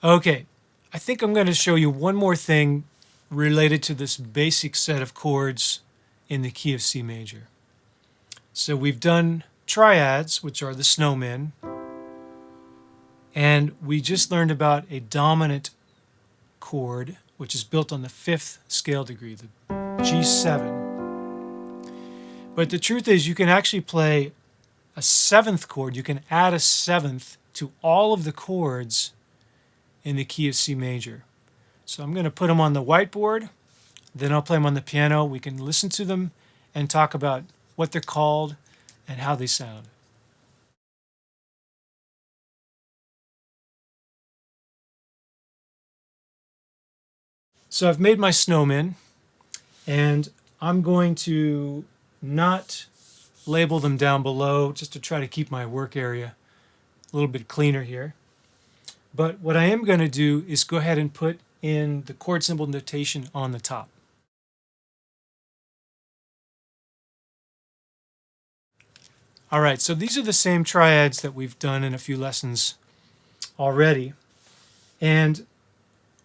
Okay, I think I'm going to show you one more thing related to this basic set of chords in the key of C major. So we've done triads, which are the snowmen, and we just learned about a dominant chord, which is built on the 5th scale degree, the G7. But the truth is you can actually play a 7th chord. You can add a 7th to all of the chords in the key of C major. So I'm going to put them on the whiteboard, then I'll play them on the piano. We can listen to them and talk about what they're called and how they sound. So I've made my snowmen, and I'm going to not label them down below just to try to keep my work area a little bit cleaner here. But what I am going to do is go ahead and put in the chord symbol notation on the top. All right, so these are the same triads that we've done in a few lessons already. And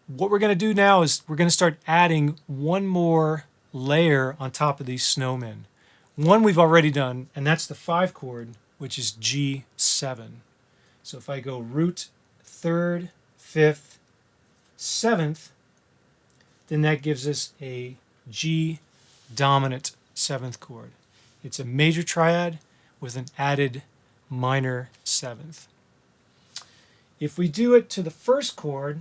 what we're going to do now is we're going to start adding one more layer on top of these snowmen. One we've already done, and that's the 5 chord, which is G7. So if I go root, 3rd, 5th, 7th, then that gives us a G dominant 7th chord. It's a major triad with an added minor 7th. If we do it to the 1st chord,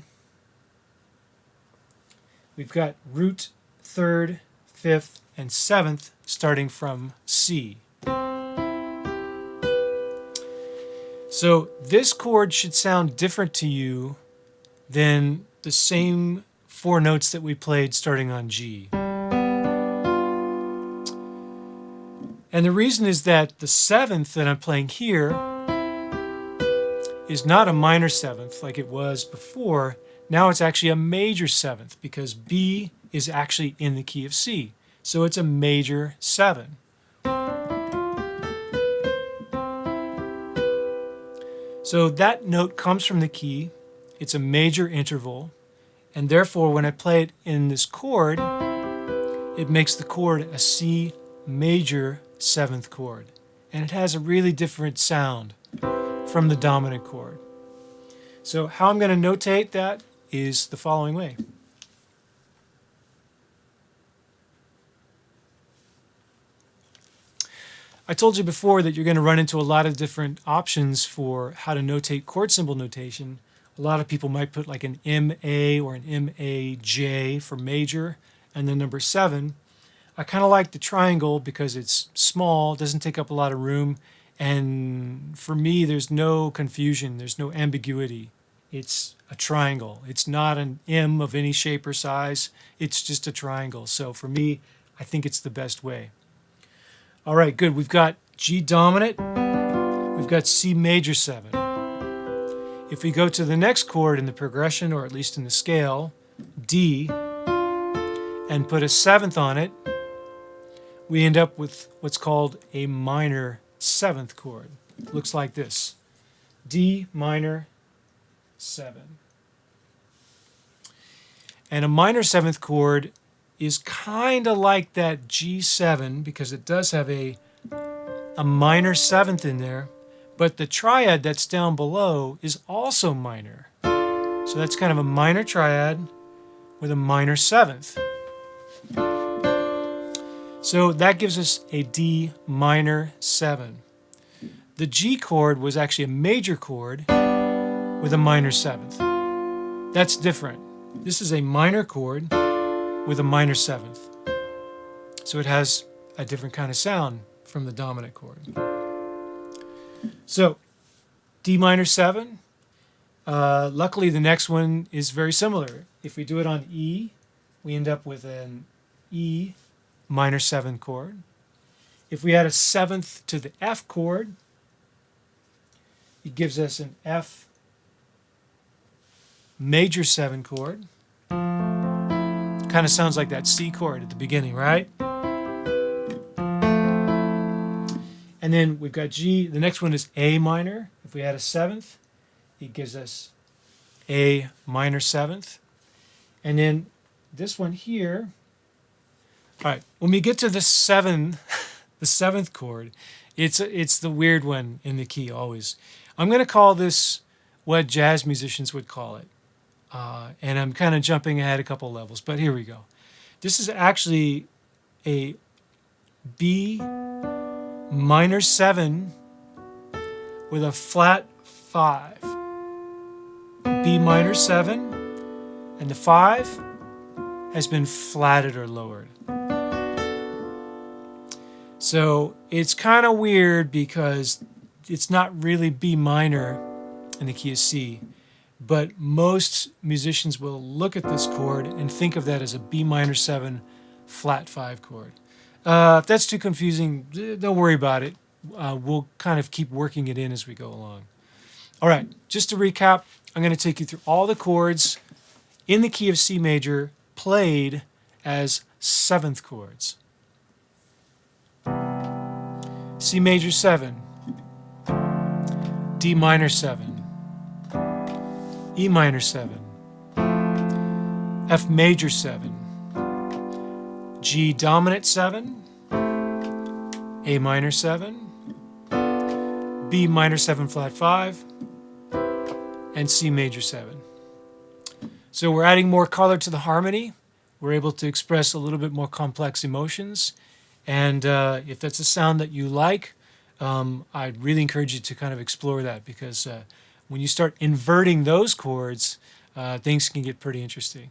we've got root, 3rd, 5th, and 7th starting from C. So this chord should sound different to you than the same 4 notes that we played starting on G. And the reason is that the 7th that I'm playing here is not a minor 7th like it was before. Now it's actually a major 7th because B is actually in the key of C. So it's a major 7. So that note comes from the key. It's a major interval. And therefore, when I play it in this chord, it makes the chord a C major 7th chord. And it has a really different sound from the dominant chord. So how I'm going to notate that is the following way. I told you before that you're going to run into a lot of different options for how to notate chord symbol notation. A lot of people might put like an MA or an MAJ for major and then number 7. I kind of like the triangle because it's small, doesn't take up a lot of room, and for me there's no confusion, there's no ambiguity. It's a triangle. It's not an M of any shape or size, it's just a triangle. So for me, I think it's the best way. All right, good. We've got G dominant, we've got C major 7. If we go to the next chord in the progression, or at least in the scale, D, and put a 7th on it, we end up with what's called a minor 7th chord. It looks like this. D minor 7. And a minor 7th chord is kind of like that G7 because it does have a minor 7th in there, but the triad that's down below is also minor. So that's kind of a minor triad with a minor 7th. So that gives us a D minor 7. The G chord was actually a major chord with a minor 7th. That's different. This is a minor chord with a minor 7th. So it has a different kind of sound from the dominant chord. So D minor 7. Luckily the next one is very similar. If we do it on E, we end up with an E minor 7 chord. If we add a 7th to the F chord, it gives us an F major 7 chord. Kind of sounds like that C chord at the beginning, right? And then we've got G. The next one is A minor. If we add a 7th, it gives us A minor 7th. And then this one here. All right, when we get to the 7, the 7th chord, it's the weird one in the key always. I'm going to call this what jazz musicians would call it. And I'm kind of jumping ahead a couple levels, but here we go. This is actually a B minor 7 with a flat 5. B minor 7, and the 5 has been flatted or lowered. So it's kind of weird because it's not really B minor in the key of C, but most musicians will look at this chord and think of that as a B minor 7 flat 5 chord. If that's too confusing, don't worry about it. We'll kind of keep working it in as we go along. All right, just to recap, I'm going to take you through all the chords in the key of C major played as 7th chords. C major 7, D minor 7, E minor 7, F major 7, G dominant 7, A minor 7, B minor 7 flat 5, and C major 7. So we're adding more color to the harmony. We're able to express a little bit more complex emotions. And if that's a sound that you like, I'd really encourage you to kind of explore that, because when you start inverting those chords, things can get pretty interesting.